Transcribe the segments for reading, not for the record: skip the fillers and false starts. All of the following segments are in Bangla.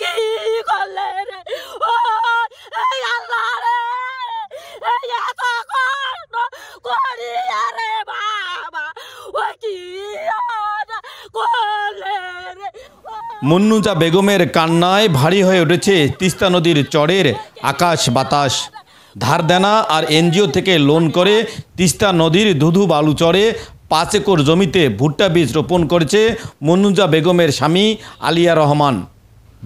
কি করলে রে ও এই আল্লাহ রে এই এত কষ্ট করি রে বাবা ও কি করলে রে। মুন্নুজা বেগমের কান্নায় ভারী হয়ে উঠেছে তিস্তা নদীর চরের আকাশ বাতাস। ধার দেনা আর এনজিও থেকে লোন করে তিস্তা নদীর ধুধু বালুচরে 5 একর জমিতে ভুট্টা বীজ রোপণ করেছে মুন্নুজা বেগমের স্বামী আলিয়া রহমান।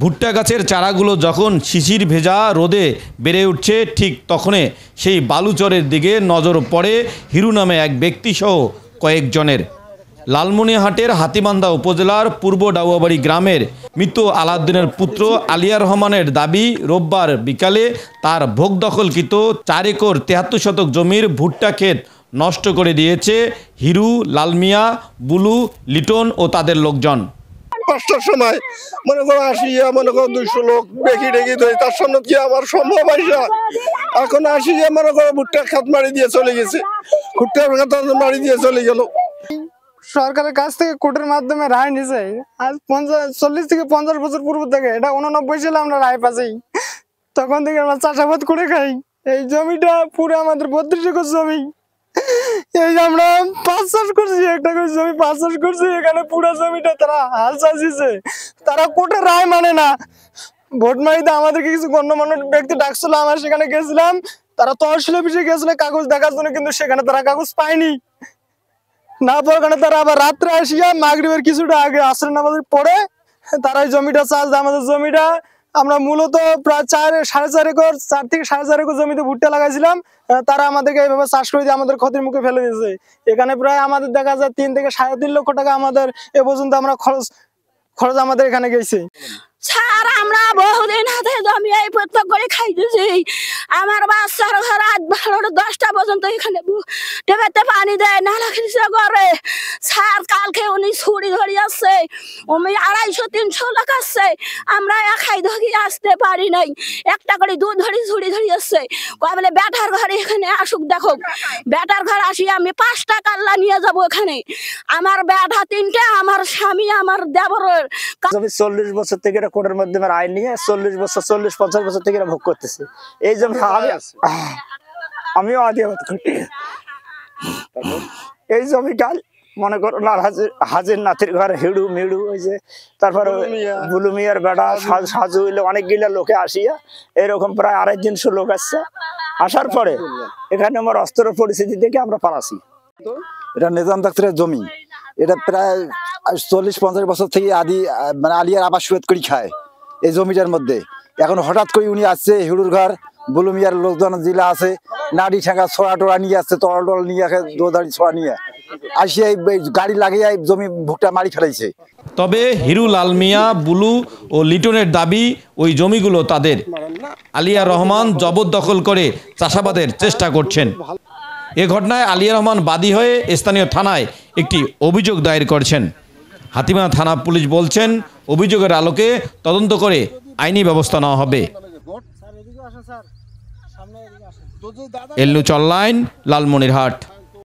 ভুট্টা গাছের চারাগুলো যখন শিশির ভেজা রোদে বেড়ে উঠছে, ঠিক তখনই সেই বালুচরের দিকে নজর পড়ে হিরু নামে এক ব্যক্তিসহ কয়েকজনের। লালমনিরহাটের হাতীবান্ধা উপজেলার পূর্ব ডাউয়াবাড়ি গ্রামের মৃত আলাউদ্দিনের পুত্র আলিয়া রহমানের দাবি, রোববার বিকালে তার ভোগ দখলকৃত 4 একর 73 শতক জমির ভুট্টা ক্ষেত নষ্ট করে দিয়েছে হিরু, লালমিয়া, বুলু, লিটন ও তাদের লোকজন। 5টার সময় মনে করো আসিয়া মনে করো 200 লোক বেঁকি ডেকে ধরে, তার সামনে কি আমার সম্ভব আইসা এখন আসিয়া মনে করো ভুট্টা খাত মারি দিয়ে চলে গেছে, ভুট্টা খাত মারি দিয়ে চলে গেল। সরকারের কাছ থেকে কোর্টের মাধ্যমে রায় নিছে, আজ 40 থেকে 50 বছর পূর্ব থেকে, এটা 89 সালে আমরা রায় পাচ্ছি। তখন থেকে আমরা চাষাবাদ করে খাই। এই জমিটা পুরো আমাদের 32 একর জমি, এই আমরা 5 চাষ করছি, একটা করে জমি 5 চাষ করছি। এখানে পুরো জমিটা তারা হাল চাষিছে, তারা কোর্টের রায় মানে না। ভোট মারিতে আমাদেরকে কিছু গণ্যমান্য ব্যক্তি ডাকছিল, আমরা সেখানে গেছিলাম। তারা তহসিল অফিসে গেছিল কাগজ দেখার জন্য, কিন্তু সেখানে তারা কাগজ পায়নি। না পাওয়ার কারণে তারা আবার রাত্রে আসিয়া মাগরিবের কিছুটা আগে আসর নামাজের পরে তারা এই জমিটা চাষ দেয়। আমাদের জমিটা আমরা মূলত প্রায় 4.5 একর 4 থেকে 4.5 একর জমিতে ভুট্টা লাগাইছিলাম, তারা আমাদেরকে এইভাবে চাষ করে দিয়ে আমাদের ক্ষতির মুখে ফেলে দিয়েছে। এখানে প্রায় আমাদের দেখা যায় 3 থেকে 3.5 লক্ষ টাকা আমাদের এ পর্যন্ত আমরা খরচ আমাদের এখানে গেছে। স্যার আমরা বহুদিন হাতে জমি এই প্রত্যেক করে খাইতেছি। আমার বাচ্চার ঘর রাত 10টা পর্যন্ত এখানে টেপাতে পানি দেয়, নালা খিচা করে। স্যার কালকে উনি ছুরি ধরে আসছে, উনি 250-300 লাখ আসছে, আমরা একাই ধরে আসতে পারি নাই। একটা করে দুধ ধরি ছুরি ধরে আসছে, কয় বলে বেটার ঘরে এখানে আসুক, দেখো বেটার ঘর আসি আমি 5টা কাল্লা নিয়ে যাব এখানে। আমার বেটা 3টে, আমার স্বামী, আমার দেবরের। 40 বছর থেকে কোর্টের মাধ্যমে রায় নিয়ে 40 বছর 40-50 বছর থেকে ভোগ করতেছে এই জমি। আমিও আদিবাদ করি। এই জমিটা মনে করো হাজির নাতির ঘর হিড়ু মিড়ু হয়েছে, তারপরে বুলু মিয়ার বেড়া সাজু হইলে অনেকগুলা লোকে আসিয়া এরকম প্রায় 250 লোক আসছে। আসার পরে এখানে আমার অস্ত্র পরিস্থিতি দেখে আমরা পালাছি। এটা নিজাম ডাক্তারের জমি, এটা প্রায় 40-50 বছর থেকে মানে আলিয়ার আবাস সুয়েত করে খায় এই জমিটার মধ্যে। এখন হঠাৎ করে উনি আসছে, হিড়ুর ঘর বুলু মিয়ার লোকজন জেলা আছে, নাড়ি ঠেঙ্গা ছোড়া টোড়া নিয়ে আসছে, তল নিয়ে আসে, দোদাড়ি ছোড়া নিয়ে আসিয়া গাড়ি লাগিয়ে জমি ভুট্টা মারি ফেলাইছে। তবে হিরু, লালমিয়া, বুলু ও লিটনের দাবি ওই জমিগুলো তাদের। আলিয়া রহমান জবরদখল করে চাষাবাদের চেষ্টা করছেন। এ ঘটনায় আলিয়া রহমান বাদী হয়ে স্থানীয় থানায় একটি অভিযোগ দায়ের করেছেন। হাতিমা থানা পুলিশ বলছেন, অভিযোগের আলোকে তদন্ত করে আইনি ব্যবস্থা নেওয়া হবে। এল নিউজ অনলাইন, লালমনিরহাট।